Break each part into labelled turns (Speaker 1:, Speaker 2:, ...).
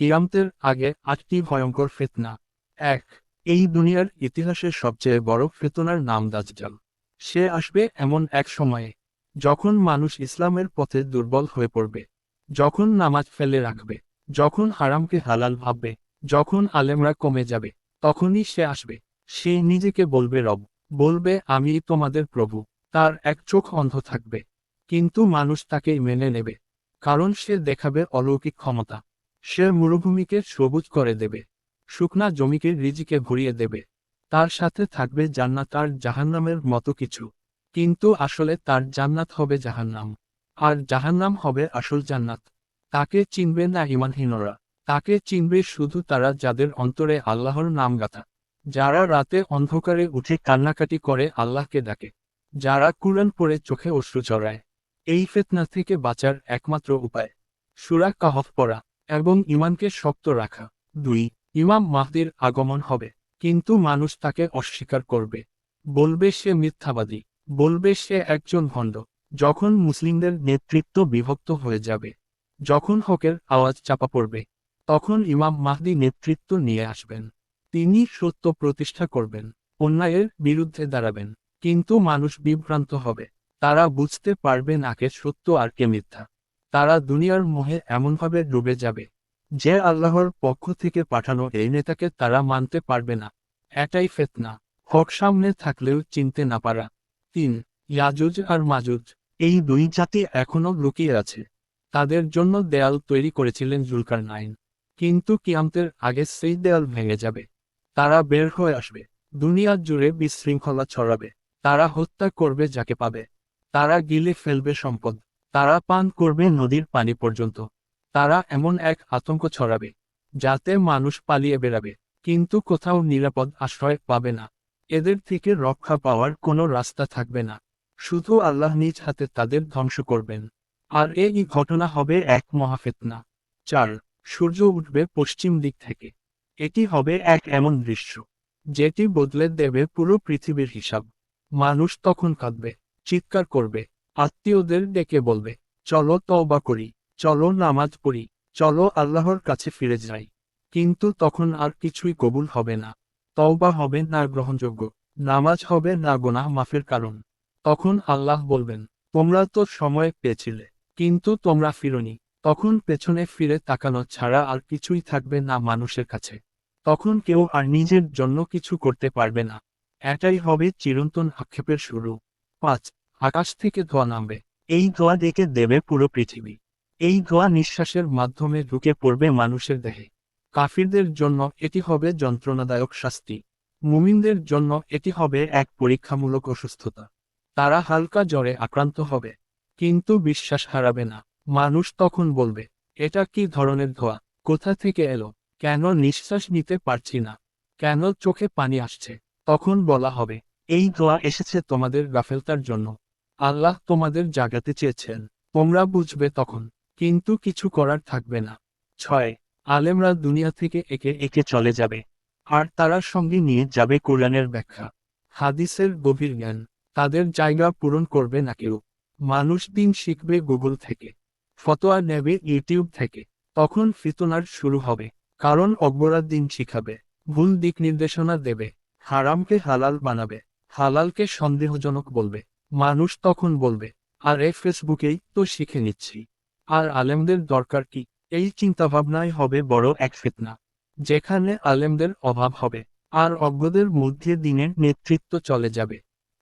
Speaker 1: কিয়ামতের আগে ৮টি ভয়ঙ্কর ফিতনা। ১। এই দুনিয়ার ইতিহাসের সবচেয়ে বড় ফিতনার নাম দাজ্জাল। সে আসবে এমন এক সময়ে যখন মানুষ ইসলামের পথে দুর্বল হয়ে পড়বে, যখন নামাজ ফেলে রাখবে, যখন হারামকে হালাল ভাববে, যখন আলেমরা কমে যাবে, তখনই সে আসবে। সে নিজেকে বলবে রব, বলবে আমি তোমাদের প্রভু। তার এক চোখ অন্ধ থাকবে, কিন্তু মানুষ তাকেই মেনে নেবে, কারণ সে দেখাবে অলৌকিক ক্ষমতা। সে মরুভূমিকে সবুজ করে দেবে, শুকনা জমিকে রিজিকে ভরিয়ে দেবে। তার সাথে থাকবে জান্নাত আর জাহান্নামের মতো কিছু, কিন্তু আসলে তার জান্নাত হবে জাহান্নাম, আর জাহান্নাম হবে আসল জান্নাত। তাকে চিনবে না ঈমানহীনরা, তাকে চিনবে শুধু তারা যাদের অন্তরে আল্লাহর নাম গাঁথা, যারা রাতে অন্ধকারে উঠে কান্নাকাটি করে আল্লাহকে ডাকে, যারা কুরআন পড়ে চোখে অশ্রু ঝরায়। এই ফিতনা থেকে বাঁচার একমাত্র উপায় সূরা কাহফ পড়া এবং ঈমানকে শক্ত রাখা। ২। ইমাম মাহদীর আগমন হবে, কিন্তু মানুষ তাকে অস্বীকার করবে, বলবে সে মিথ্যাবাদী, বলবে সে একজন ভণ্ড। যখন মুসলিমদের নেতৃত্ব বিভক্ত হয়ে যাবে, যখন হকের আওয়াজ চাপা পড়বে, তখন ইমাম মাহদী নেতৃত্ব নিয়ে আসবেন। তিনি সত্য প্রতিষ্ঠা করবেন, অন্যায়ের বিরুদ্ধে দাঁড়াবেন। কিন্তু মানুষ বিভ্রান্ত হবে, তারা বুঝতে পারবে না কে সত্য আর কে মিথ্যা। তারা দুনিয়ার মোহে এমনভাবে ডুবে যাবে যে আল্লাহর পক্ষ থেকে পাঠানো এই নেতাকে তারা মানতে পারবে না। এটাই ফিতনা, হক সামনে থাকলেও চিনতে না পারা। ৩। ইয়াজুজ আর মাজুজ। এই দুই জাতি এখনো লুকিয়ে আছে। তাদের জন্য দেয়াল তৈরি করেছিলেন জুলকারনাইন, কিন্তু কিয়ামতের আগে সেই দেয়াল ভেঙে যাবে। তারা বের হয়ে আসবে, দুনিয়া জুড়ে বিশৃঙ্খলা ছড়াবে। তারা হত্যা করবে যাকে পাবে, তারা গিলে ফেলবে সম্পদ, তারা পান করবে নদীর পানি পর্যন্ত। তারা এমন এক আতঙ্ক ছড়াবে যাতে মানুষ পালিয়ে বেড়াবে, কিন্তু কোথাও নিরাপদ আশ্রয় পাবে না। এদের থেকে রক্ষা পাওয়ার কোনো রাস্তা থাকবে না, শুধু আল্লাহ নিজ হাতে তাদের ধ্বংস করবেন। আর এই ঘটনা হবে এক মহাফিতনা। ৪। সূর্য উঠবে পশ্চিম দিক থেকে। এটি হবে এক এমন দৃশ্য যেটি বদলে দেবে পুরো পৃথিবীর হিসাব। মানুষ তখন কাঁদবে, চিৎকার করবে, আত্মীয়দের ডেকে বলবে, চলো তওবা করি, চলো নামাজ পড়ি, চলো আল্লাহর কাছে ফিরে যাই। কিন্তু তখন আর কিছুই কবুল হবে না। তওবা হবে না গ্রহণযোগ্য, নামাজ হবে না গুনাহ মাফের কারণ। তখন আল্লাহ বলবেন, তোমরা তো সময় পেয়েছিলে, কিন্তু তোমরা ফিরোনি। তখন পেছনে ফিরে তাকানো ছাড়া আর কিছুই থাকবে না মানুষের কাছে। তখন কেউ আর নিজের জন্য কিছু করতে পারবে না। এটাই হবে চিরন্তন আক্ষেপের শুরু। ৫। আকাশ থেকে ধোঁয়া নামবে। এই ধোঁয়া ডেকে দেবে পুরো পৃথিবী। এই ধোঁয়া নিঃশ্বাসের মাধ্যমে ঢুকে পড়বে মানুষের দেহে। কাফিরদের জন্য এটি হবে যন্ত্রণাদায়ক শাস্তি, মুমিনদের জন্য এটি হবে এক পরীক্ষামূলক অসুস্থতা। তারা হালকা জ্বরে আক্রান্ত হবে, কিন্তু বিশ্বাস হারাবে না। মানুষ তখন বলবে, এটা কি ধরনের ধোঁয়া, কোথা থেকে এলো, কেন নিঃশ্বাস নিতে পারছি না, কেন চোখে পানি আসছে? তখন বলা হবে, এই ধোঁয়া এসেছে তোমাদের গাফেলতার জন্য। আল্লাহ তোমাদের জাগাতে চেয়েছেন, তোমরা বুঝবে তখন, কিন্তু কিছু করার থাকবে না। ৬। আলেমরা দুনিয়া থেকে একে একে চলে যাবে, আর তারা সঙ্গে নিয়ে যাবে কোরআনের ব্যাখ্যা, হাদিসের গভীর জ্ঞান। তাদের জায়গা পূরণ করবে না কেউ। মানুষ দিন শিখবে গুগল থেকে, ফতোয়া নেবে ইউটিউব থেকে। তখন ফিতনার শুরু হবে, কারণ অজ্ঞরা দিন শিখাবে, ভুল দিক নির্দেশনা দেবে, হারামকে হালাল বানাবে, হালালকে সন্দেহজনক বলবে। মানুষ তখন বলবে, আরে ফেসবুকেই তো শিখে নিচ্ছি, আর আলেমদের দরকার কি? এই চিন্তাভাবনাই হবে বড় এক ফিতনা, যেখানে আলেমদের অভাব হবে, আর অজ্ঞদের মধ্যে দিনের নেতৃত্ব চলে যাবে।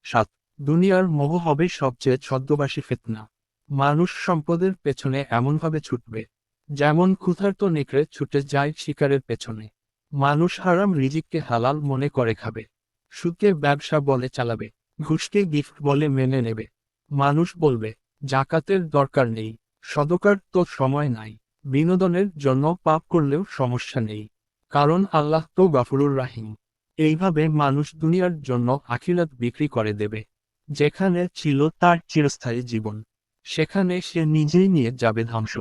Speaker 1: ৭। দুনিয়ার মোহ হবে সবচেয়ে ছদ্মবেশী ফিতনা। মানুষ সম্পদের পেছনে এমনভাবে ছুটবে যেমন ক্ষুধার্ত নেকড়ে ছুটে যায় শিকারের পেছনে। মানুষ হারাম রিজিককে হালাল মনে করে খাবে, সুদকে ব্যবসা বলে চালাবে, ঘুষকে গিফট বলে মেনে নেবে। মানুষ বলবে, জাকাতের দরকার নেই, সদকার তো সময় নাই, বিনোদনের জন্য পাপ করলেও সমস্যা নেই, কারণ আল্লাহ তো গফুরুর রাহিম। এইভাবে মানুষ দুনিয়ার জন্য আখিরাত বিক্রি করে দেবে। যেখানে ছিল তার চিরস্থায়ী জীবন, সেখানে সে নিজেই নিয়ে যাবে ধ্বংস।